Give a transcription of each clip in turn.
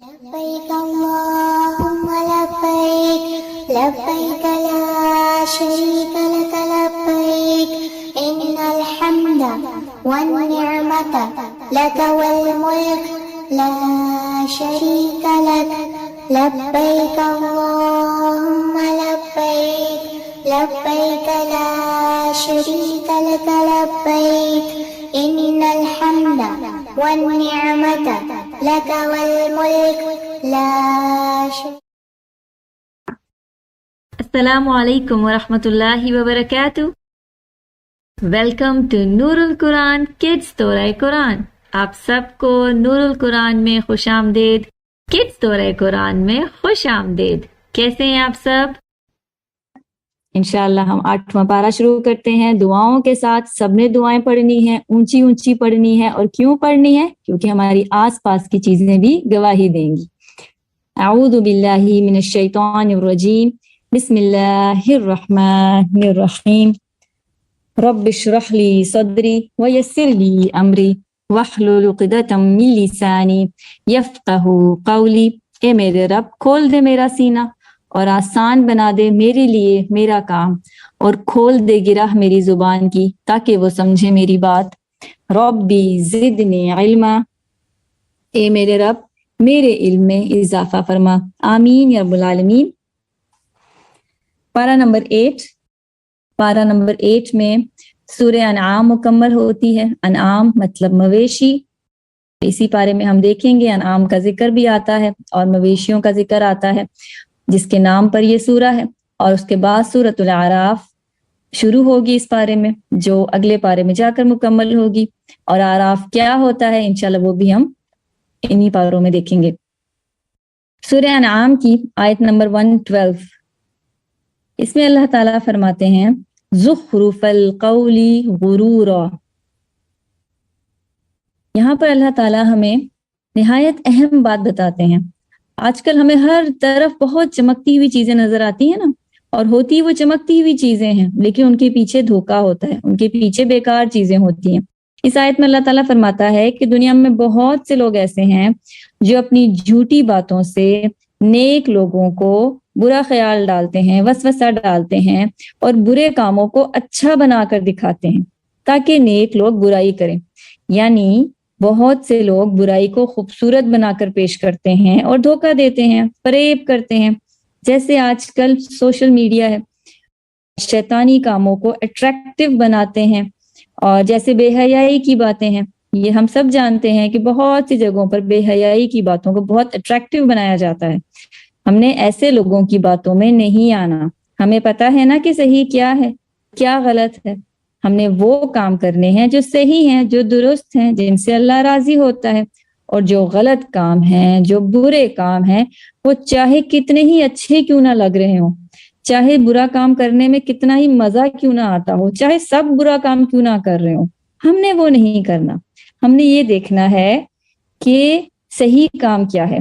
لبيك اللهم لبيك لبيك لا شريك لك لبيك إن الحمد والنعمة لك والملك لا شريك لك لبيك اللهم لبيك لبيك لا شريك لك لبيك إن الحمد والنعمة لك والملك لا شريك. السلام علیکم ورحمۃ اللہ وبرکاتہ. ویلکم ٹو نور القرآن کڈز دورہ قرآن. آپ سب کو نور القرآن میں خوش آمدید. کڈز دورہ قرآن میں خوش آمدید. کیسے ہیں آپ سب؟ انشاءاللہ ہم 8واں پارہ شروع کرتے ہیں دعاؤں کے ساتھ. سب نے دعائیں پڑھنی ہیں، اونچی اونچی پڑھنی ہے. اور کیوں پڑھنی ہے؟ کیونکہ ہماری آس پاس کی چیزیں بھی گواہی دیں گی. اعوذ باللہ من الشیطان الرجیم. بسم اللہ الرحمن الرحیم. رب اشرح لی صدری ویسر لی امری واحلل عقدۃ من لسانی یفقہوا قولی. اے میرے رب کھول دے میرا سینہ اور آسان بنا دے میرے لیے میرا کام، اور کھول دے گرہ میری زبان کی تاکہ وہ سمجھے میری بات. ربی زدنی علما. اے میرے رب میرے علم میں اضافہ فرما. آمین یا رب العالمین. پارہ نمبر 8. پارہ نمبر 8 میں سورہ انعام مکمل ہوتی ہے. انعام مطلب مویشی. اسی پارے میں ہم دیکھیں گے انعام کا ذکر بھی آتا ہے اور مویشیوں کا ذکر آتا ہے، جس کے نام پر یہ سورہ ہے. اور اس کے بعد سورۃ الاعراف شروع ہوگی اس پارے میں، جو اگلے پارے میں جا کر مکمل ہوگی. اور اعراف کیا ہوتا ہے انشاءاللہ وہ بھی ہم انہی پاروں میں دیکھیں گے. سورہ انعام کی آیت نمبر 112. اس میں اللہ تعالیٰ فرماتے ہیں زخرف القول غرورا. یہاں پر اللہ تعالیٰ ہمیں نہایت اہم بات بتاتے ہیں. آج کل ہمیں ہر طرف بہت چمکتی ہوئی چیزیں نظر آتی ہیں نا، اور ہوتی وہ چمکتی ہوئی چیزیں ہیں لیکن ان کے پیچھے دھوکا ہوتا ہے، ان کے پیچھے بیکار چیزیں ہوتی ہیں. اس آیت میں اللہ تعالیٰ فرماتا ہے کہ دنیا میں بہت سے لوگ ایسے ہیں جو اپنی جھوٹی باتوں سے نیک لوگوں کو برا خیال ڈالتے ہیں، وسوسہ ڈالتے ہیں، اور برے کاموں کو اچھا بنا کر دکھاتے ہیں تاکہ نیک لوگ برائی کریں. یعنی بہت سے لوگ برائی کو خوبصورت بنا کر پیش کرتے ہیں اور دھوکہ دیتے ہیں، فریب کرتے ہیں. جیسے آج کل سوشل میڈیا ہے، شیطانی کاموں کو اٹریکٹیو بناتے ہیں، اور جیسے بے حیائی کی باتیں ہیں. یہ ہم سب جانتے ہیں کہ بہت سی جگہوں پر بے حیائی کی باتوں کو بہت اٹریکٹیو بنایا جاتا ہے. ہم نے ایسے لوگوں کی باتوں میں نہیں آنا. ہمیں پتا ہے نا کہ صحیح کیا ہے، کیا غلط ہے. ہم نے وہ کام کرنے ہیں جو صحیح ہیں، جو درست ہیں، جن سے اللہ راضی ہوتا ہے. اور جو غلط کام ہیں، جو برے کام ہیں، وہ چاہے کتنے ہی اچھے کیوں نہ لگ رہے ہوں، چاہے برا کام کرنے میں کتنا ہی مزہ کیوں نہ آتا ہو، چاہے سب برا کام کیوں نہ کر رہے ہوں، ہم نے وہ نہیں کرنا. ہم نے یہ دیکھنا ہے کہ صحیح کام کیا ہے.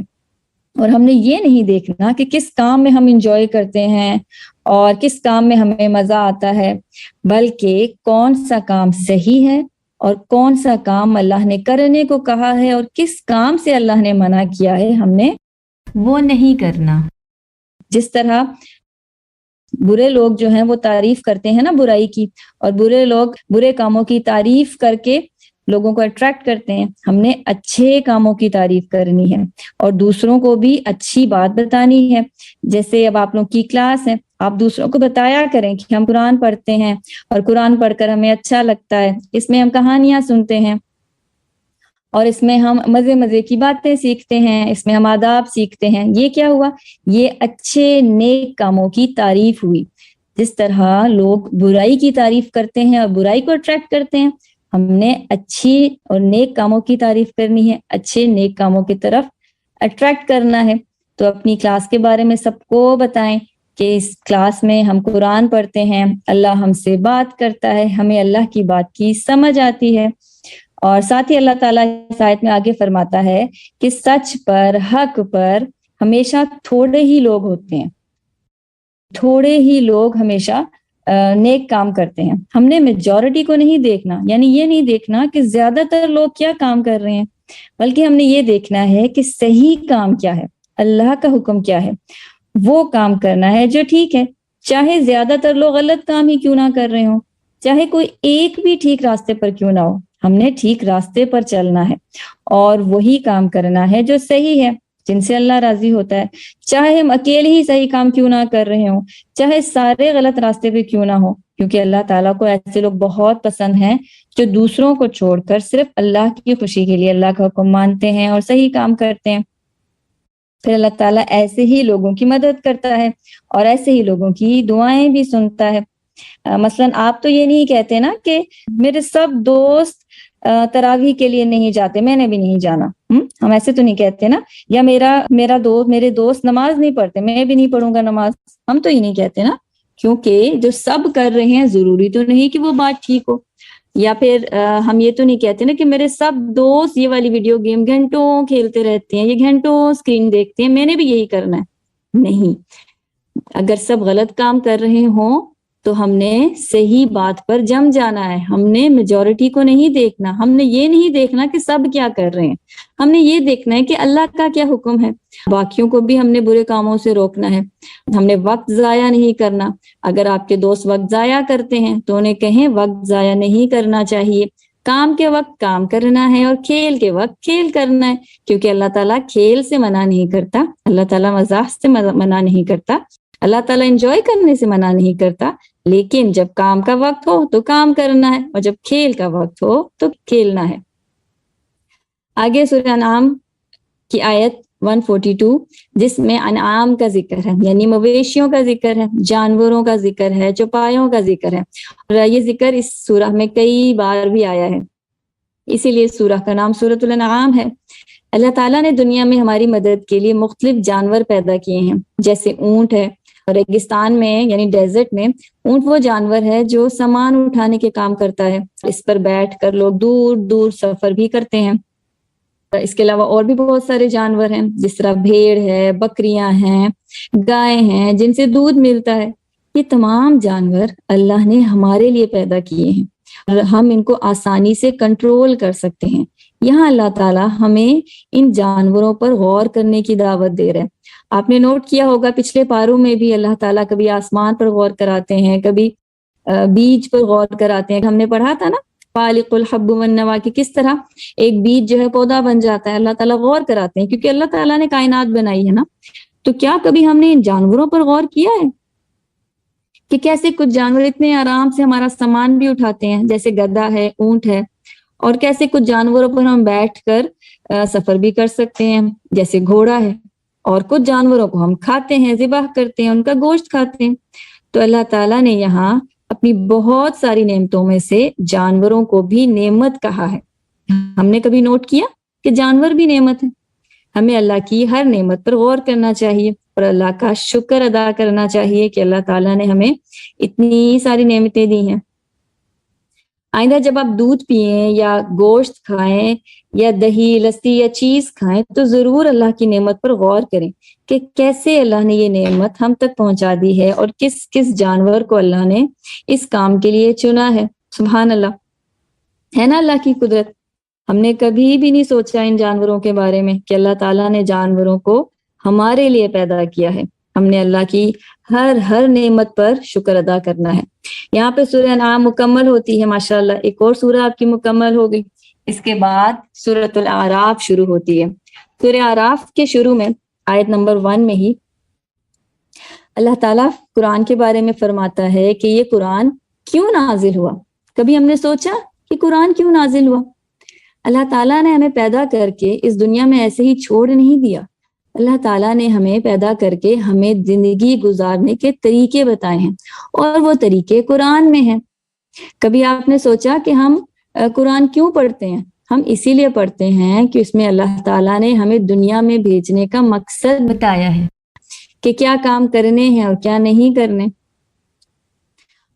اور ہم نے یہ نہیں دیکھنا کہ کس کام میں ہم انجوائے کرتے ہیں اور کس کام میں ہمیں مزہ آتا ہے، بلکہ کون سا کام صحیح ہے اور کون سا کام اللہ نے کرنے کو کہا ہے اور کس کام سے اللہ نے منع کیا ہے ہم نے وہ نہیں کرنا. جس طرح برے لوگ جو ہیں وہ تعریف کرتے ہیں نا برائی کی، اور برے لوگ برے کاموں کی تعریف کر کے لوگوں کو اٹریکٹ کرتے ہیں. ہم نے اچھے کاموں کی تعریف کرنی ہے اور دوسروں کو بھی اچھی بات بتانی ہے. جیسے اب آپ لوگ کی کلاس ہے، آپ دوسروں کو بتایا کریں کہ ہم قرآن پڑھتے ہیں اور قرآن پڑھ کر ہمیں اچھا لگتا ہے. اس میں ہم کہانیاں سنتے ہیں اور اس میں ہم مزے مزے کی باتیں سیکھتے ہیں، اس میں ہم آداب سیکھتے ہیں. یہ کیا ہوا؟ یہ اچھے نیک کاموں کی تعریف ہوئی. جس طرح لوگ برائی کی تعریف کرتے ہیں اور برائی کو اٹریکٹ کرتے ہیں، ہم نے اچھی اور نیک کاموں کی تعریف کرنی ہے، اچھے نیک کاموں کی طرف اٹریکٹ کرنا ہے. تو اپنی کلاس کے بارے میں سب کو بتائیں کہ اس کلاس میں ہم قرآن پڑھتے ہیں، اللہ ہم سے بات کرتا ہے، ہمیں اللہ کی بات کی سمجھ آتی ہے. اور ساتھ ہی اللہ تعالیٰ اس آیت میں آگے فرماتا ہے کہ سچ پر، حق پر ہمیشہ تھوڑے ہی لوگ ہوتے ہیں، تھوڑے ہی لوگ ہمیشہ نیک کام کرتے ہیں. ہم نے میجورٹی کو نہیں دیکھنا، یعنی یہ نہیں دیکھنا کہ زیادہ تر لوگ کیا کام کر رہے ہیں، بلکہ ہم نے یہ دیکھنا ہے کہ صحیح کام کیا ہے، اللہ کا حکم کیا ہے، وہ کام کرنا ہے جو ٹھیک ہے، چاہے زیادہ تر لوگ غلط کام ہی کیوں نہ کر رہے ہوں، چاہے کوئی ایک بھی ٹھیک راستے پر کیوں نہ ہو، ہم نے ٹھیک راستے پر چلنا ہے اور وہی کام کرنا ہے جو صحیح ہے، جن سے اللہ راضی ہوتا ہے، چاہے ہم اکیلے ہی صحیح کام کیوں نہ کر رہے ہوں، چاہے سارے غلط راستے پہ کیوں نہ ہو، کیونکہ اللہ تعالیٰ کو ایسے لوگ بہت پسند ہیں جو دوسروں کو چھوڑ کر صرف اللہ کی خوشی کے لیے اللہ کا حکم مانتے ہیں اور صحیح کام کرتے ہیں۔ پھر اللہ تعالیٰ ایسے ہی لوگوں کی مدد کرتا ہے اور ایسے ہی لوگوں کی دعائیں بھی سنتا ہے۔ مثلاً آپ تو یہ نہیں کہتے نا کہ میرے سب دوست تراویح کے لیے نہیں جاتے، میں نے بھی نہیں جانا، ہم ایسے تو نہیں کہتے نا، یا میرے دوست نماز نہیں پڑھتے، میں بھی نہیں پڑھوں گا نماز، ہم تو یہ نہیں کہتے نا، کیونکہ جو سب کر رہے ہیں ضروری تو نہیں کہ وہ بات ٹھیک ہو۔ یا پھر ہم یہ تو نہیں کہتے نا کہ میرے سب دوست یہ والی ویڈیو گیم گھنٹوں کھیلتے رہتے ہیں، یہ گھنٹوں اسکرین دیکھتے ہیں، میں نے بھی یہی کرنا ہے، نہیں۔ اگر سب غلط کام کر رہے ہوں تو ہم نے صحیح بات پر جم جانا ہے، ہم نے میجورٹی کو نہیں دیکھنا، ہم نے یہ نہیں دیکھنا کہ سب کیا کر رہے ہیں، ہم نے یہ دیکھنا ہے کہ اللہ کا کیا حکم ہے۔ باقیوں کو بھی ہم نے برے کاموں سے روکنا ہے، ہم نے وقت ضائع نہیں کرنا۔ اگر آپ کے دوست وقت ضائع کرتے ہیں تو انہیں کہیں وقت ضائع نہیں کرنا چاہیے، کام کے وقت کام کرنا ہے اور کھیل کے وقت کھیل کرنا ہے، کیونکہ اللہ تعالیٰ کھیل سے منع نہیں کرتا، اللہ تعالیٰ مزاح سے منع نہیں کرتا، اللہ تعالیٰ انجوائے کرنے سے منع نہیں کرتا، لیکن جب کام کا وقت ہو تو کام کرنا ہے اور جب کھیل کا وقت ہو تو کھیلنا ہے۔ آگے سورہ انعام کی آیت 142 جس میں انعام کا ذکر ہے، یعنی مویشیوں کا ذکر ہے، جانوروں کا ذکر ہے، چوپایوں کا ذکر ہے، اور یہ ذکر اس سورہ میں کئی بار بھی آیا ہے، اسی لیے اس سورہ کا نام سورۃ الانعام ہے۔ اللہ تعالیٰ نے دنیا میں ہماری مدد کے لیے مختلف جانور پیدا کیے ہیں، جیسے اونٹ ہے، اور ریگستان میں یعنی ڈیزرٹ میں اونٹ وہ جانور ہے جو سامان اٹھانے کے کام کرتا ہے، اس پر بیٹھ کر لوگ دور دور سفر بھی کرتے ہیں۔ اس کے علاوہ اور بھی بہت سارے جانور ہیں، جس طرح بھیڑ ہے، بکریاں ہیں، گائے ہیں جن سے دودھ ملتا ہے، یہ تمام جانور اللہ نے ہمارے لیے پیدا کیے ہیں اور ہم ان کو آسانی سے کنٹرول کر سکتے ہیں۔ یہاں اللہ تعالیٰ ہمیں ان جانوروں پر غور کرنے کی دعوت دے رہے ہیں۔ آپ نے نوٹ کیا ہوگا پچھلے پاروں میں بھی اللہ تعالیٰ کبھی آسمان پر غور کراتے ہیں، کبھی بیج پر غور کراتے ہیں۔ ہم نے پڑھا تھا نا فالق الحب والنوا کہ کس طرح ایک بیج جو ہے پودا بن جاتا ہے، اللہ تعالیٰ غور کراتے ہیں کیونکہ اللہ تعالیٰ نے کائنات بنائی ہے نا۔ تو کیا کبھی ہم نے ان جانوروں پر غور کیا ہے کہ کیسے کچھ جانور اتنے آرام سے ہمارا سامان بھی اٹھاتے ہیں، جیسے گدھا ہے، اونٹ ہے، اور کیسے کچھ جانوروں پر ہم بیٹھ کر سفر بھی کر سکتے ہیں، جیسے گھوڑا ہے، اور کچھ جانوروں کو ہم کھاتے ہیں، ذبح کرتے ہیں، ان کا گوشت کھاتے ہیں۔ تو اللہ تعالیٰ نے یہاں اپنی بہت ساری نعمتوں میں سے جانوروں کو بھی نعمت کہا ہے۔ ہم نے کبھی نوٹ کیا کہ جانور بھی نعمت ہے؟ ہمیں اللہ کی ہر نعمت پر غور کرنا چاہیے اور اللہ کا شکر ادا کرنا چاہیے کہ اللہ تعالیٰ نے ہمیں اتنی ساری نعمتیں دی ہیں۔ آئندہ جب آپ دودھ پئیں یا گوشت کھائیں یا دہی، لسی یا چیز کھائیں تو ضرور اللہ کی نعمت پر غور کریں کہ کیسے اللہ نے یہ نعمت ہم تک پہنچا دی ہے اور کس کس جانور کو اللہ نے اس کام کے لیے چنا ہے۔ سبحان اللہ، ہے نا اللہ کی قدرت۔ ہم نے کبھی بھی نہیں سوچا ان جانوروں کے بارے میں کہ اللہ تعالیٰ نے جانوروں کو ہمارے لیے پیدا کیا ہے۔ ہم نے اللہ کی ہر نعمت پر شکر ادا کرنا ہے۔ یہاں پہ سورہ انعام مکمل ہوتی ہے، ماشاءاللہ ایک اور سورہ آپ کی مکمل ہو گئی۔ اس کے بعد سورۃ الاعراف شروع ہوتی ہے۔ سورہ اعراف کے شروع میں آیت نمبر 1 میں ہی اللہ تعالیٰ قرآن کے بارے میں فرماتا ہے کہ یہ قرآن کیوں نازل ہوا۔ کبھی ہم نے سوچا کہ قرآن کیوں نازل ہوا؟ اللہ تعالیٰ نے ہمیں پیدا کر کے اس دنیا میں ایسے ہی چھوڑ نہیں دیا۔ اللہ تعالیٰ نے ہمیں پیدا کر کے ہمیں زندگی گزارنے کے طریقے بتائے ہیں، اور وہ طریقے قرآن میں ہیں۔ کبھی آپ نے سوچا کہ ہم قرآن کیوں پڑھتے ہیں؟ ہم اسی لیے پڑھتے ہیں کہ اس میں اللہ تعالیٰ نے ہمیں دنیا میں بھیجنے کا مقصد بتایا ہے کہ کیا کام کرنے ہیں اور کیا نہیں کرنے۔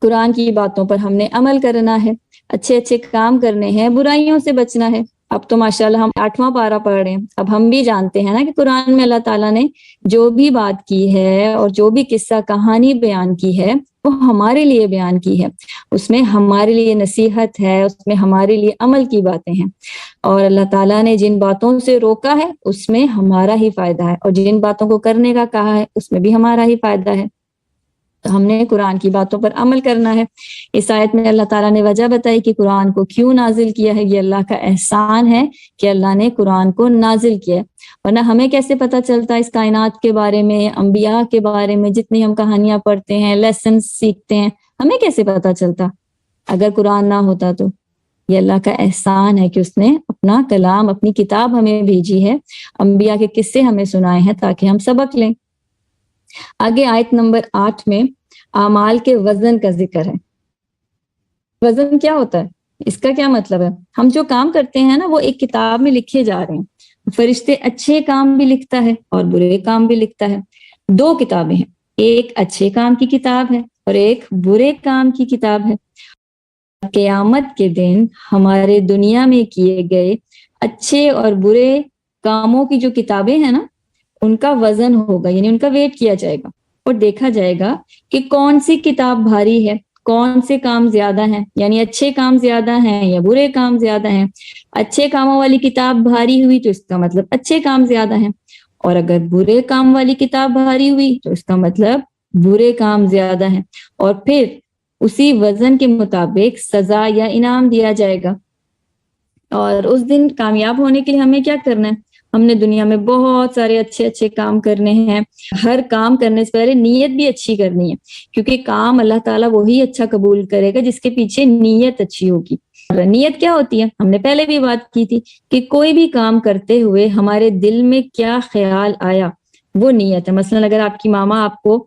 قرآن کی باتوں پر ہم نے عمل کرنا ہے، اچھے اچھے کام کرنے ہیں، برائیوں سے بچنا ہے۔ اب تو ماشاءاللہ ہم 8واں پارہ پڑھ رہے ہیں. اب ہم بھی جانتے ہیں نا کہ قرآن میں اللہ تعالیٰ نے جو بھی بات کی ہے اور جو بھی قصہ کہانی بیان کی ہے وہ ہمارے لیے بیان کی ہے. اس میں ہمارے لیے نصیحت ہے, اس میں ہمارے لیے عمل کی باتیں ہیں. اور اللہ تعالیٰ نے جن باتوں سے روکا ہے اس میں ہمارا ہی فائدہ ہے, اور جن باتوں کو کرنے کا کہا ہے اس میں بھی ہمارا ہی فائدہ ہے. تو ہم نے قرآن کی باتوں پر عمل کرنا ہے. اس آیت میں اللہ تعالیٰ نے وجہ بتائی کہ قرآن کو کیوں نازل کیا ہے. یہ اللہ کا احسان ہے کہ اللہ نے قرآن کو نازل کیا ہے, ورنہ ہمیں کیسے پتہ چلتا اس کائنات کے بارے میں, انبیاء کے بارے میں, جتنی ہم کہانیاں پڑھتے ہیں, لیسن سیکھتے ہیں, ہمیں کیسے پتہ چلتا اگر قرآن نہ ہوتا تو. یہ اللہ کا احسان ہے کہ اس نے اپنا کلام, اپنی کتاب ہمیں بھیجی ہے, انبیاء کے قصے ہمیں سنائے ہیں تاکہ ہم سبق لیں. آگے آیت نمبر 8 میں اعمال کے وزن کا ذکر ہے. وزن کیا ہوتا ہے, اس کا کیا مطلب ہے؟ ہم جو کام کرتے ہیں نا وہ ایک کتاب میں لکھے جا رہے ہیں. فرشتے اچھے کام بھی لکھتا ہے اور برے کام بھی لکھتا ہے. 2 کتابیں ہیں, ایک اچھے کام کی کتاب ہے اور ایک برے کام کی کتاب ہے. قیامت کے دن ہمارے دنیا میں کیے گئے اچھے اور برے کاموں کی جو کتابیں ہیں نا ان کا وزن ہوگا, یعنی ان کا ویٹ کیا جائے گا اور دیکھا جائے گا کہ کون سی کتاب بھاری ہے, کون سے کام زیادہ ہیں, یعنی اچھے کام زیادہ ہیں یا برے کام زیادہ ہیں. اچھے کاموں والی کتاب بھاری ہوئی تو اس کا مطلب اچھے کام زیادہ ہیں, اور اگر برے کام والی کتاب بھاری ہوئی تو اس کا مطلب برے کام زیادہ ہیں. اور پھر اسی وزن کے مطابق سزا یا انعام دیا جائے گا. اور اس دن کامیاب ہونے کے لیے ہمیں کیا کرنا ہے؟ ہم نے دنیا میں بہت سارے اچھے اچھے کام کرنے ہیں. ہر کام کرنے سے پہلے نیت بھی اچھی کرنی ہے, کیونکہ کام اللہ تعالیٰ وہی اچھا قبول کرے گا جس کے پیچھے نیت اچھی ہوگی. نیت کیا ہوتی ہے؟ ہم نے پہلے بھی بات کی تھی کہ کوئی بھی کام کرتے ہوئے ہمارے دل میں کیا خیال آیا وہ نیت ہے. مثلا اگر آپ کی ماما آپ کو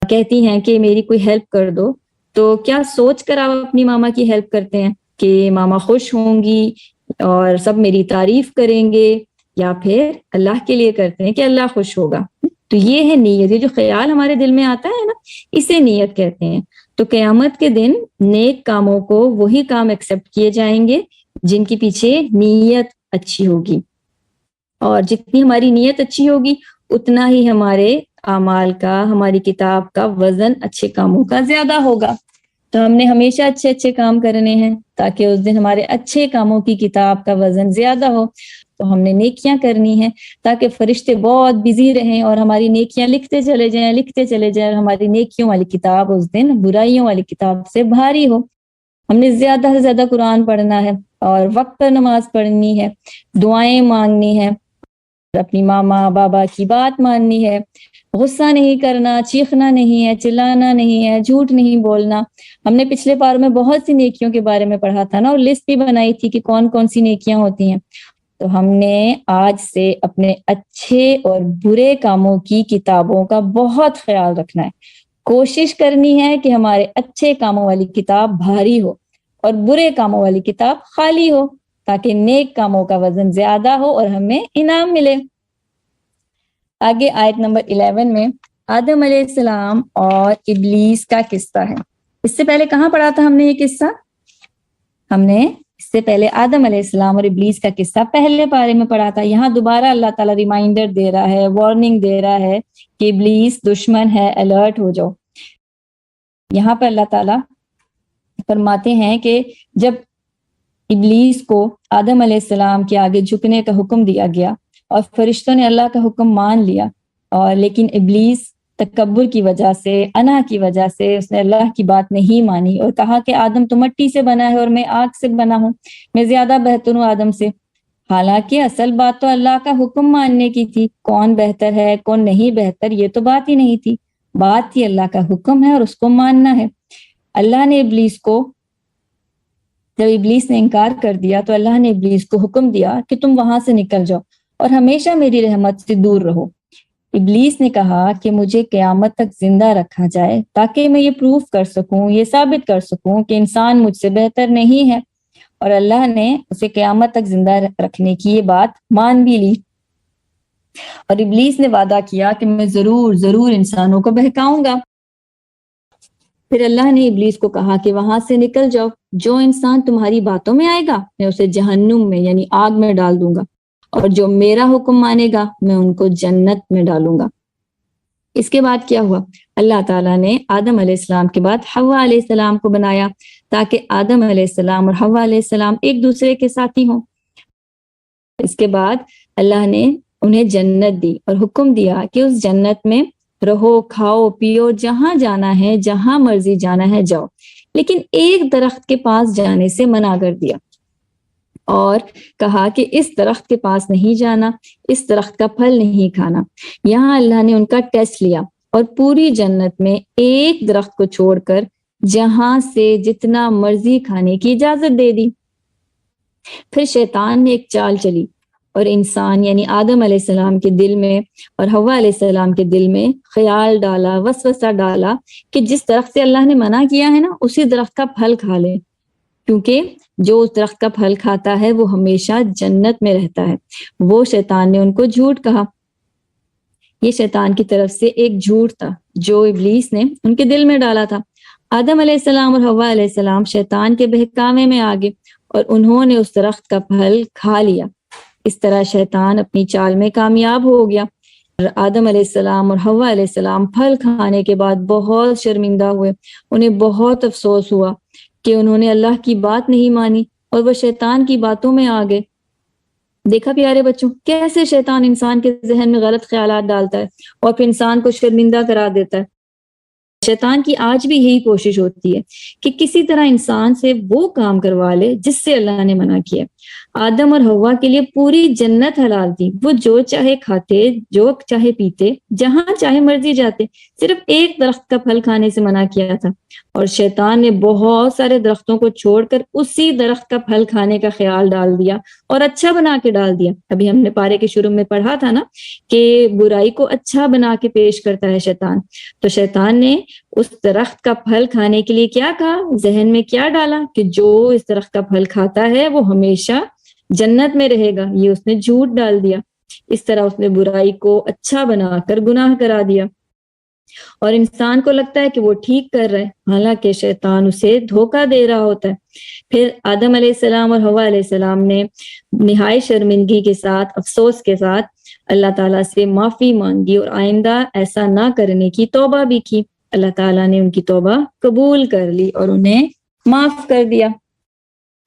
کہتی ہیں کہ میری کوئی ہیلپ کر دو, تو کیا سوچ کر آپ اپنی ماما کی ہیلپ کرتے ہیں کہ ماما خوش ہوں گی اور سب میری تعریف کریں گے, یا پھر اللہ کے لیے کرتے ہیں کہ اللہ خوش ہوگا؟ تو یہ ہے نیت. یہ جو خیال ہمارے دل میں آتا ہے نا اسے نیت کہتے ہیں. تو قیامت کے دن نیک کاموں کو وہی کام ایکسپٹ کیے جائیں گے جن کے پیچھے نیت اچھی ہوگی, اور جتنی ہماری نیت اچھی ہوگی اتنا ہی ہمارے اعمال کا, ہماری کتاب کا وزن اچھے کاموں کا زیادہ ہوگا. تو ہم نے ہمیشہ اچھے اچھے کام کرنے ہیں تاکہ اس دن ہمارے اچھے کاموں کی کتاب کا وزن زیادہ ہو. تو ہم نے نیکیاں کرنی ہیں تاکہ فرشتے بہت بزی رہیں اور ہماری نیکیاں لکھتے چلے جائیں اور ہماری نیکیوں والی کتاب اس دن برائیوں والی کتاب سے بھاری ہو. ہم نے زیادہ سے زیادہ قرآن پڑھنا ہے اور وقت پر نماز پڑھنی ہے, دعائیں مانگنی ہے, اپنی ماما بابا کی بات ماننی ہے, غصہ نہیں کرنا, چیخنا نہیں ہے, چلانا نہیں ہے, جھوٹ نہیں بولنا. ہم نے پچھلے پار میں بہت سی نیکیوں کے بارے میں پڑھا تھا نا, اور لسٹ بھی بنائی تھی کہ کون کون سی نیکیاں ہوتی ہیں. تو ہم نے آج سے اپنے اچھے اور برے کاموں کی کتابوں کا بہت خیال رکھنا ہے. کوشش کرنی ہے کہ ہمارے اچھے کاموں والی کتاب بھاری ہو اور برے کاموں والی کتاب خالی ہو, تاکہ نیک کاموں کا وزن زیادہ ہو اور ہمیں انعام ملے. آگے آیت نمبر 11 میں آدم علیہ السلام اور ابلیس کا قصہ ہے. اس سے پہلے کہاں پڑھا تھا ہم نے یہ قصہ؟ ہم نے اس سے پہلے آدم علیہ السلام اور ابلیس کا قصہ پہلے پارے میں پڑھا تھا. یہاں دوبارہ اللہ تعالیٰ ریمائنڈر دے رہا ہے, وارننگ دے رہا ہے کہ ابلیس دشمن ہے, الرٹ ہو جاؤ. یہاں پر اللہ تعالیٰ فرماتے ہیں کہ جب ابلیس کو آدم علیہ السلام کے آگے جھکنے کا حکم دیا گیا اور فرشتوں نے اللہ کا حکم مان لیا, اور لیکن ابلیس تکبر کی وجہ سے, انا کی وجہ سے اس نے اللہ کی بات نہیں مانی اور کہا کہ آدم تو مٹی سے بنا ہے اور میں آگ سے بنا ہوں, میں زیادہ بہتر ہوں آدم سے. حالانکہ اصل بات تو اللہ کا حکم ماننے کی تھی. کون بہتر ہے کون نہیں بہتر یہ تو بات ہی نہیں تھی, بات تھی اللہ کا حکم ہے اور اس کو ماننا ہے. اللہ نے ابلیس کو, جب ابلیس نے انکار کر دیا تو اللہ نے ابلیس کو حکم دیا کہ تم وہاں سے نکل جاؤ اور ہمیشہ میری رحمت سے دور رہو. ابلیس نے کہا کہ مجھے قیامت تک زندہ رکھا جائے تاکہ میں یہ پروف کر سکوں, یہ ثابت کر سکوں کہ انسان مجھ سے بہتر نہیں ہے, اور اللہ نے اسے قیامت تک زندہ رکھنے کی یہ بات مان بھی لی. اور ابلیس نے وعدہ کیا کہ میں ضرور انسانوں کو بہکاؤں گا. پھر اللہ نے ابلیس کو کہا کہ وہاں سے نکل جاؤ، جو انسان تمہاری باتوں میں آئے گا میں اسے جہنم میں یعنی آگ میں ڈال دوں گا، اور جو میرا حکم مانے گا میں ان کو جنت میں ڈالوں گا۔ اس کے بعد کیا ہوا؟ اللہ تعالیٰ نے آدم علیہ السلام کے بعد حوا علیہ السلام کو بنایا تاکہ آدم علیہ السلام اور حوا علیہ السلام ایک دوسرے کے ساتھی ہوں۔ اس کے بعد اللہ نے انہیں جنت دی اور حکم دیا کہ اس جنت میں رہو، کھاؤ، پیو، جہاں جانا ہے، جہاں مرضی جانا ہے جاؤ، لیکن ایک درخت کے پاس جانے سے منع کر دیا اور کہا کہ اس درخت کے پاس نہیں جانا، اس درخت کا پھل نہیں کھانا۔ یہاں اللہ نے ان کا ٹیسٹ لیا اور پوری جنت میں ایک درخت کو چھوڑ کر جہاں سے جتنا مرضی کھانے کی اجازت دے دی۔ پھر شیطان نے ایک چال چلی اور انسان یعنی آدم علیہ السلام کے دل میں اور حوا علیہ السلام کے دل میں خیال ڈالا، وسوسہ ڈالا کہ جس درخت سے اللہ نے منع کیا ہے نا اسی درخت کا پھل کھا لے، کیونکہ جو اس درخت کا پھل کھاتا ہے وہ ہمیشہ جنت میں رہتا ہے۔ وہ شیطان نے ان کو جھوٹ کہا۔ یہ شیطان کی طرف سے ایک جھوٹ تھا جو ابلیس نے ان کے دل میں ڈالا تھا۔ آدم علیہ السلام اور حوا علیہ السلام شیطان کے بہکاوے میں آ گئے اور انہوں نے اس درخت کا پھل کھا لیا۔ اس طرح شیطان اپنی چال میں کامیاب ہو گیا۔ آدم علیہ السلام اور حوا علیہ السلام پھل کھانے کے بعد بہت شرمندہ ہوئے، انہیں بہت افسوس ہوا کہ انہوں نے اللہ کی بات نہیں مانی اور وہ شیطان کی باتوں میں آ گئے۔ دیکھا پیارے بچوں کیسے شیطان انسان کے ذہن میں غلط خیالات ڈالتا ہے اور پھر انسان کو شرمندہ کرا دیتا ہے۔ شیطان کی آج بھی یہی کوشش ہوتی ہے کہ کسی طرح انسان سے وہ کام کروا لے جس سے اللہ نے منع کیا۔ آدم اور حوا کے لیے پوری جنت حلال تھی، وہ جو چاہے کھاتے، جو چاہے پیتے، جہاں چاہے مرضی جاتے، صرف ایک درخت کا پھل کھانے سے منع کیا تھا، اور شیطان نے بہت سارے درختوں کو چھوڑ کر اسی درخت کا پھل کھانے کا خیال ڈال دیا اور اچھا بنا کے ڈال دیا۔ ابھی ہم نے پارے کے شروع میں پڑھا تھا نا کہ برائی کو اچھا بنا کے پیش کرتا ہے شیطان۔ تو شیطان نے اس درخت کا پھل کھانے کے لیے کیا کہا، ذہن میں کیا ڈالا کہ جو اس درخت کا پھل کھاتا ہے وہ ہمیشہ جنت میں رہے گا۔ یہ اس نے جھوٹ ڈال دیا۔ اس طرح اس نے برائی کو اچھا بنا کر گناہ کرا دیا اور انسان کو لگتا ہے کہ وہ ٹھیک کر رہا ہے، حالانکہ شیطان اسے دھوکہ دے رہا ہوتا ہے۔ پھر آدم علیہ السلام اور حوا علیہ السلام نے نہایت شرمندگی کے ساتھ، افسوس کے ساتھ اللہ تعالیٰ سے معافی مانگی اور آئندہ ایسا نہ کرنے کی توبہ بھی کی۔ اللہ تعالیٰ نے ان کی توبہ قبول کر لی اور انہیں معاف کر دیا۔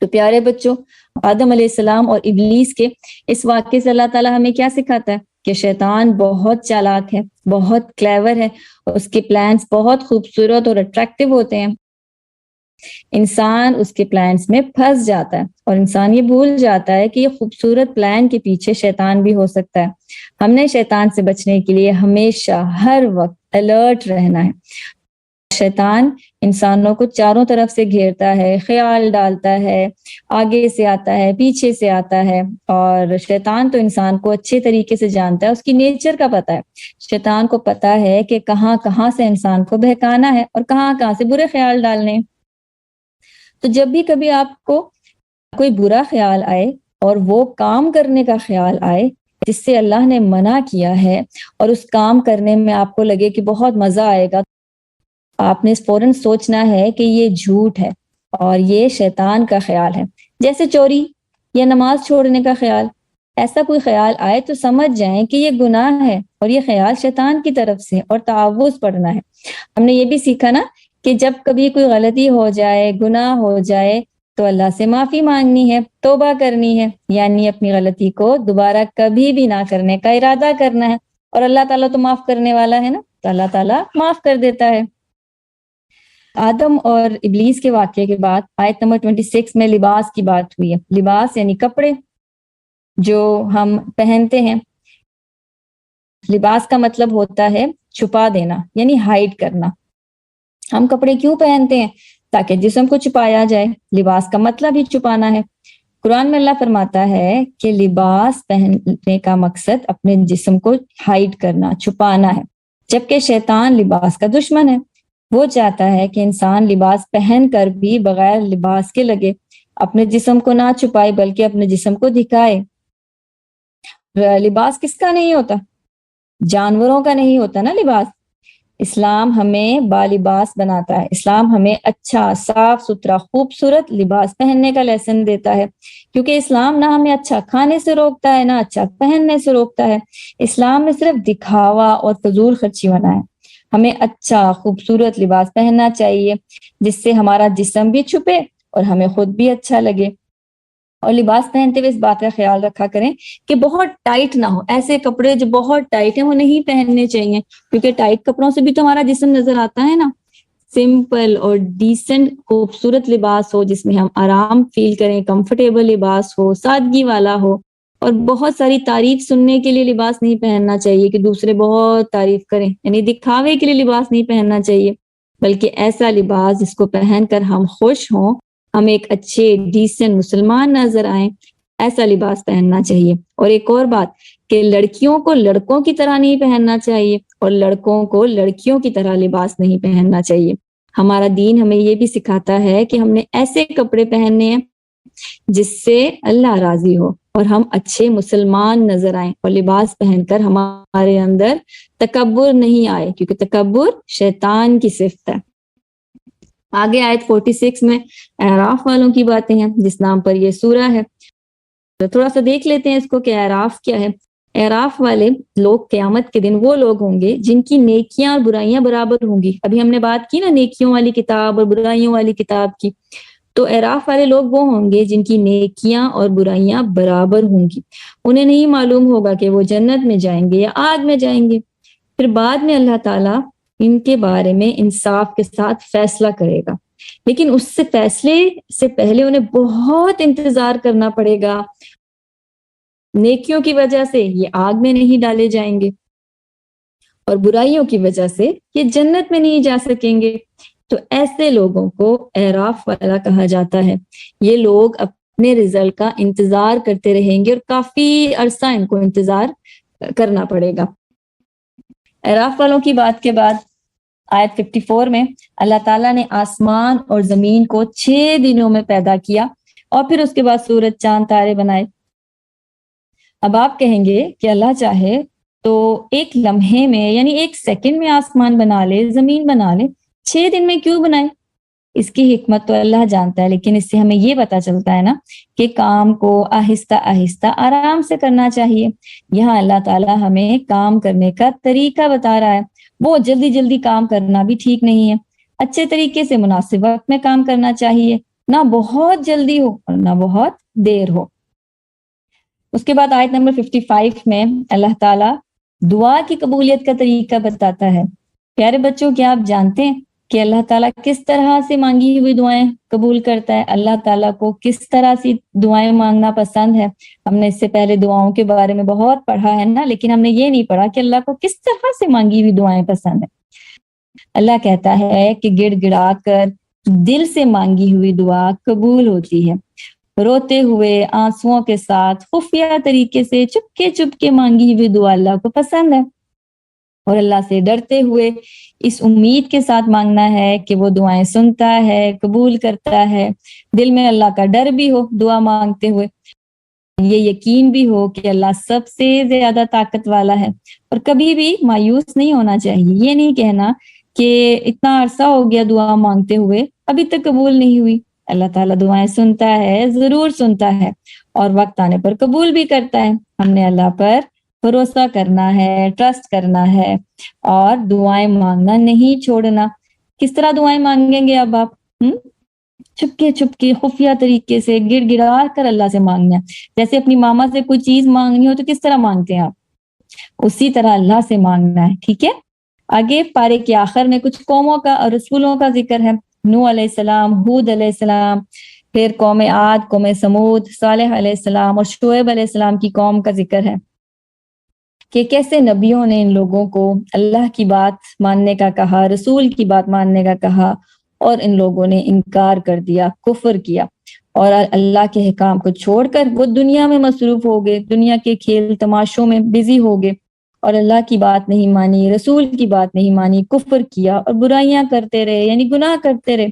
تو پیارے بچوں، آدم علیہ السلام اور ابلیس کے اس واقعے سے اللہ تعالیٰ ہمیں کیا سکھاتا ہے کہ شیطان بہت چالاک ہے، بہت کلیور ہے، اور اس کے پلانس بہت خوبصورت اور اٹریکٹیو ہوتے ہیں۔ انسان اس کے پلانس میں پھنس جاتا ہے اور انسان یہ بھول جاتا ہے کہ یہ خوبصورت پلان کے پیچھے شیطان بھی ہو سکتا ہے۔ ہم نے شیطان سے بچنے کے لیے ہمیشہ ہر وقت الرٹ رہنا ہے۔ شیطان انسانوں کو چاروں طرف سے گھیرتا ہے، خیال ڈالتا ہے، آگے سے آتا ہے، پیچھے سے آتا ہے، اور شیطان تو انسان کو اچھے طریقے سے جانتا ہے، اس کی نیچر کا پتہ ہے۔ شیطان کو پتہ ہے کہ کہاں کہاں سے انسان کو بہکانا ہے اور کہاں کہاں سے برے خیال ڈالنے ہیں۔ تو جب بھی کبھی آپ کو کوئی برا خیال آئے اور وہ کام کرنے کا خیال آئے جس سے اللہ نے منع کیا ہے، اور اس کام کرنے میں آپ کو لگے کہ بہت مزہ آئے گا، آپ نے فوراً سوچنا ہے کہ یہ جھوٹ ہے اور یہ شیطان کا خیال ہے۔ جیسے چوری یا نماز چھوڑنے کا خیال، ایسا کوئی خیال آئے تو سمجھ جائیں کہ یہ گناہ ہے اور یہ خیال شیطان کی طرف سے اور تعوذ پڑھنا ہے۔ ہم نے یہ بھی سیکھا نا کہ جب کبھی کوئی غلطی ہو جائے، گناہ ہو جائے، تو اللہ سے معافی مانگنی ہے، توبہ کرنی ہے، یعنی اپنی غلطی کو دوبارہ کبھی بھی نہ کرنے کا ارادہ کرنا ہے، اور اللہ تعالیٰ تو معاف کرنے والا ہے نا، تو اللہ تعالیٰ معاف کر دیتا ہے۔ آدم اور ابلیس کے واقعے کے بعد آیت نمبر 26 میں لباس کی بات ہوئی ہے۔ لباس یعنی کپڑے جو ہم پہنتے ہیں۔ لباس کا مطلب ہوتا ہے چھپا دینا، یعنی ہائڈ کرنا۔ ہم کپڑے کیوں پہنتے ہیں؟ تاکہ جسم کو چھپایا جائے۔ لباس کا مطلب ہی چھپانا ہے۔ قرآن میں اللہ فرماتا ہے کہ لباس پہننے کا مقصد اپنے جسم کو ہائڈ کرنا، چھپانا ہے، جبکہ شیطان لباس کا دشمن ہے۔ وہ چاہتا ہے کہ انسان لباس پہن کر بھی بغیر لباس کے لگے، اپنے جسم کو نہ چھپائے بلکہ اپنے جسم کو دکھائے۔ لباس کس کا نہیں ہوتا؟ جانوروں کا نہیں ہوتا نا لباس۔ اسلام ہمیں بالباس بناتا ہے، اسلام ہمیں اچھا صاف ستھرا خوبصورت لباس پہننے کا لیسن دیتا ہے، کیونکہ اسلام نہ ہمیں اچھا کھانے سے روکتا ہے نہ اچھا پہننے سے روکتا ہے۔ اسلام میں صرف دکھاوا اور فضول خرچی منع ہے۔ ہمیں اچھا خوبصورت لباس پہننا چاہیے جس سے ہمارا جسم بھی چھپے اور ہمیں خود بھی اچھا لگے۔ اور لباس پہنتے ہوئے اس بات کا خیال رکھا کریں کہ بہت ٹائٹ نہ ہو، ایسے کپڑے جو بہت ٹائٹ ہیں وہ نہیں پہننے چاہیے، کیونکہ ٹائٹ کپڑوں سے بھی تو ہمارا جسم نظر آتا ہے نا۔ سمپل اور ڈیسنٹ خوبصورت لباس ہو جس میں ہم آرام فیل کریں، کمفرٹیبل لباس ہو، سادگی والا ہو، اور بہت ساری تعریف سننے کے لیے لباس نہیں پہننا چاہیے کہ دوسرے بہت تعریف کریں، یعنی دکھاوے کے لیے لباس نہیں پہننا چاہیے، بلکہ ایسا لباس جس کو پہن کر ہم خوش ہوں، ہم ایک اچھے ڈیسنٹ مسلمان نظر آئیں، ایسا لباس پہننا چاہیے۔ اور ایک اور بات کہ لڑکیوں کو لڑکوں کی طرح نہیں پہننا چاہیے اور لڑکوں کو لڑکیوں کی طرح لباس نہیں پہننا چاہیے۔ ہمارا دین ہمیں یہ بھی سکھاتا ہے کہ ہم نے ایسے کپڑے پہننے ہیں جس سے اللہ راضی ہو اور ہم اچھے مسلمان نظر آئیں، اور لباس پہن کر ہمارے اندر تکبر نہیں آئے، کیونکہ تکبر شیطان کی صفت ہے۔ آگے آیت 46 میں اعراف والوں کی باتیں ہیں جس نام پر یہ سورہ ہے، تو تھوڑا سا دیکھ لیتے ہیں اس کو کہ اعراف کیا ہے۔ اعراف والے لوگ قیامت کے دن وہ لوگ ہوں گے جن کی نیکیاں اور برائیاں برابر ہوں گی۔ ابھی ہم نے بات کی نا نیکیوں والی کتاب اور برائیوں والی کتاب کی، تو اعراف والے لوگ وہ ہوں گے جن کی نیکیاں اور برائیاں برابر ہوں گی۔ انہیں نہیں معلوم ہوگا کہ وہ جنت میں جائیں گے یا آگ میں جائیں گے۔ پھر بعد میں اللہ تعالیٰ ان کے بارے میں انصاف کے ساتھ فیصلہ کرے گا، لیکن اس سے فیصلے سے پہلے انہیں بہت انتظار کرنا پڑے گا۔ نیکیوں کی وجہ سے یہ آگ میں نہیں ڈالے جائیں گے اور برائیوں کی وجہ سے یہ جنت میں نہیں جا سکیں گے۔ تو ایسے لوگوں کو اعراف والا کہا جاتا ہے۔ یہ لوگ اپنے رزلٹ کا انتظار کرتے رہیں گے اور کافی عرصہ ان کو انتظار کرنا پڑے گا۔ اعراف والوں کی بات کے بعد آیت 54 میں اللہ تعالیٰ نے آسمان اور زمین کو 6 دنوں میں پیدا کیا اور پھر اس کے بعد سورج چاند تارے بنائے۔ اب آپ کہیں گے کہ اللہ چاہے تو ایک لمحے میں یعنی ایک سیکنڈ میں آسمان بنا لے، زمین بنا لے، 6 دن میں کیوں بنائے؟ اس کی حکمت تو اللہ جانتا ہے، لیکن اس سے ہمیں یہ پتا چلتا ہے نا کہ کام کو آہستہ آہستہ آرام سے کرنا چاہیے۔ یہاں اللہ تعالیٰ ہمیں کام کرنے کا طریقہ بتا رہا ہے۔ وہ جلدی جلدی کام کرنا بھی ٹھیک نہیں ہے، اچھے طریقے سے مناسب وقت میں کام کرنا چاہیے، نہ بہت جلدی ہو اور نہ بہت دیر ہو۔ اس کے بعد آیت نمبر 55 میں اللہ تعالیٰ دعا کی قبولیت کا طریقہ بتاتا ہے۔ پیارے بچوں، کیا آپ جانتے ہیں کہ اللہ تعالیٰ کس طرح سے مانگی ہوئی دعائیں قبول کرتا ہے؟ اللہ تعالیٰ کو کس طرح سے دعائیں مانگنا پسند ہے؟ ہم نے اس سے پہلے دعاؤں کے بارے میں بہت پڑھا ہے نا، لیکن ہم نے یہ نہیں پڑھا کہ اللہ کو کس طرح سے مانگی ہوئی دعائیں پسند ہیں۔ اللہ کہتا ہے کہ گڑ گڑا کر دل سے مانگی ہوئی دعا قبول ہوتی ہے، روتے ہوئے آنسوؤں کے ساتھ خفیہ طریقے سے چپ کے مانگی ہوئی دعا اللہ کو پسند ہے، اور اللہ سے ڈرتے ہوئے اس امید کے ساتھ مانگنا ہے کہ وہ دعائیں سنتا ہے، قبول کرتا ہے۔ دل میں اللہ کا ڈر بھی ہو دعا مانگتے ہوئے، یہ یقین بھی ہو کہ اللہ سب سے زیادہ طاقت والا ہے، اور کبھی بھی مایوس نہیں ہونا چاہیے۔ یہ نہیں کہنا کہ اتنا عرصہ ہو گیا دعا مانگتے ہوئے ابھی تک قبول نہیں ہوئی۔ اللہ تعالیٰ دعائیں سنتا ہے، ضرور سنتا ہے، اور وقت آنے پر قبول بھی کرتا ہے۔ ہم نے اللہ پر بھروسہ کرنا ہے، ٹرسٹ کرنا ہے، اور دعائیں مانگنا نہیں چھوڑنا۔ کس طرح دعائیں مانگیں گے اب آپ؟ چھپ کے خفیہ طریقے سے گڑ گڑا کر اللہ سے مانگنا ہے۔ جیسے اپنی ماما سے کوئی چیز مانگنی ہو تو کس طرح مانگتے ہیں آپ؟ اسی طرح اللہ سے مانگنا ہے، ٹھیک ہے؟ آگے پارے کے آخر میں کچھ قوموں کا اور رسولوں کا ذکر ہے۔ نوح علیہ السلام، ہود علیہ السلام، پھر قوم عاد، قوم سمود، صالح علیہ السلام اور شعیب علیہ السلام کی قوم کا ذکر ہے کہ کیسے نبیوں نے ان لوگوں کو اللہ کی بات ماننے کا کہا، رسول کی بات ماننے کا کہا، اور ان لوگوں نے انکار کر دیا، کفر کیا، اور اللہ کے حکام کو چھوڑ کر وہ دنیا میں مصروف ہو گئے، دنیا کے کھیل تماشوں میں بزی ہو گئے، اور اللہ کی بات نہیں مانی، رسول کی بات نہیں مانی، کفر کیا اور برائیاں کرتے رہے، یعنی گناہ کرتے رہے۔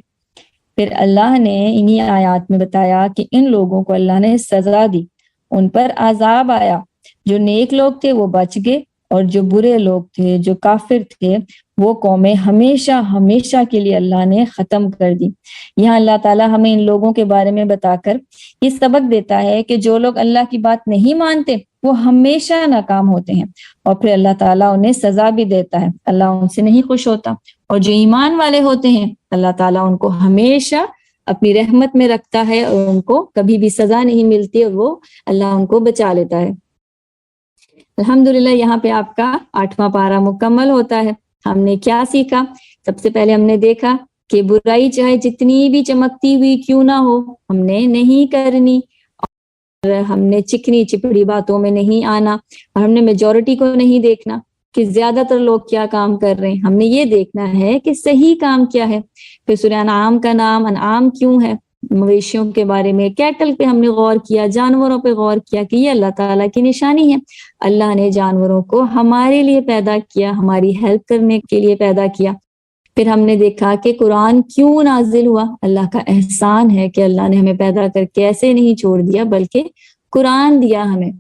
پھر اللہ نے انہی آیات میں بتایا کہ ان لوگوں کو اللہ نے سزا دی، ان پر عذاب آیا۔ جو نیک لوگ تھے وہ بچ گئے، اور جو برے لوگ تھے، جو کافر تھے، وہ قومیں ہمیشہ ہمیشہ کے لیے اللہ نے ختم کر دی۔ یہاں اللہ تعالیٰ ہمیں ان لوگوں کے بارے میں بتا کر یہ سبق دیتا ہے کہ جو لوگ اللہ کی بات نہیں مانتے وہ ہمیشہ ناکام ہوتے ہیں، اور پھر اللہ تعالیٰ انہیں سزا بھی دیتا ہے، اللہ ان سے نہیں خوش ہوتا۔ اور جو ایمان والے ہوتے ہیں اللہ تعالیٰ ان کو ہمیشہ اپنی رحمت میں رکھتا ہے، اور ان کو کبھی بھی سزا نہیں ملتی، اور وہ اللہ ان کو بچا لیتا ہے۔ الحمدللہ یہاں پہ آپ کا 8واں پارہ مکمل ہوتا ہے۔ ہم نے کیا سیکھا؟ سب سے پہلے ہم نے دیکھا کہ برائی چاہے جتنی بھی چمکتی ہوئی کیوں نہ ہو ہم نے نہیں کرنی، اور ہم نے چکنی چپڑی باتوں میں نہیں آنا، اور ہم نے میجورٹی کو نہیں دیکھنا کہ زیادہ تر لوگ کیا کام کر رہے ہیں، ہم نے یہ دیکھنا ہے کہ صحیح کام کیا ہے۔ پھر سورہ انعام کا نام انعام کیوں ہے، مویشیوں کے بارے میں، کیٹل پہ ہم نے غور کیا، جانوروں پہ غور کیا کہ یہ اللہ تعالیٰ کی نشانی ہے۔ اللہ نے جانوروں کو ہمارے لیے پیدا کیا، ہماری ہیلپ کرنے کے لیے پیدا کیا۔ پھر ہم نے دیکھا کہ قرآن کیوں نازل ہوا، اللہ کا احسان ہے کہ اللہ نے ہمیں پیدا کر کے ایسے نہیں چھوڑ دیا بلکہ قرآن دیا ہمیں۔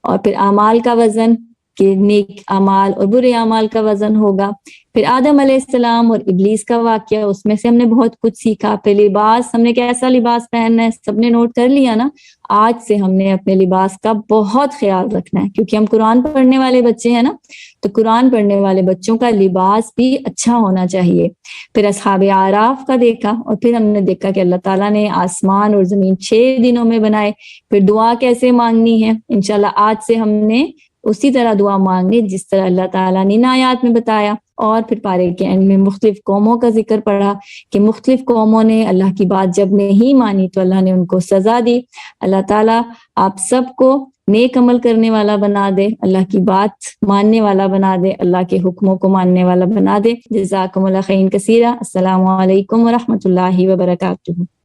اور پھر اعمال کا وزن کہ نیک اعمال اور برے اعمال کا وزن ہوگا۔ پھر آدم علیہ السلام اور ابلیس کا واقعہ، اس میں سے ہم نے بہت کچھ سیکھا۔ پھر لباس، ہم نے کیسا لباس پہننا ہے سب نے نوٹ کر لیا نا۔ آج سے ہم نے اپنے لباس کا بہت خیال رکھنا ہے، کیونکہ ہم قرآن پڑھنے والے بچے ہیں نا، تو قرآن پڑھنے والے بچوں کا لباس بھی اچھا ہونا چاہیے۔ پھر اصحاب اعراف کا دیکھا، اور پھر ہم نے دیکھا کہ اللہ تعالیٰ نے آسمان اور زمین 6 دنوں میں بنائے۔ پھر دعا کیسے مانگنی ہے، انشاءاللہ آج سے ہم نے اسی طرح دعا مانگنی جس طرح اللہ تعالیٰ نے ان آیات میں بتایا۔ اور پھر پارے کے اینڈ میں مختلف قوموں کا ذکر پڑھا کہ مختلف قوموں نے اللہ کی بات جب نہیں مانی تو اللہ نے ان کو سزا دی۔ اللہ تعالیٰ آپ سب کو نیک عمل کرنے والا بنا دے، اللہ کی بات ماننے والا بنا دے، اللہ کے حکموں کو ماننے والا بنا دے۔ جزاکم اللہ خیرا کثیرا۔ السلام علیکم ورحمۃ اللہ وبرکاتہ۔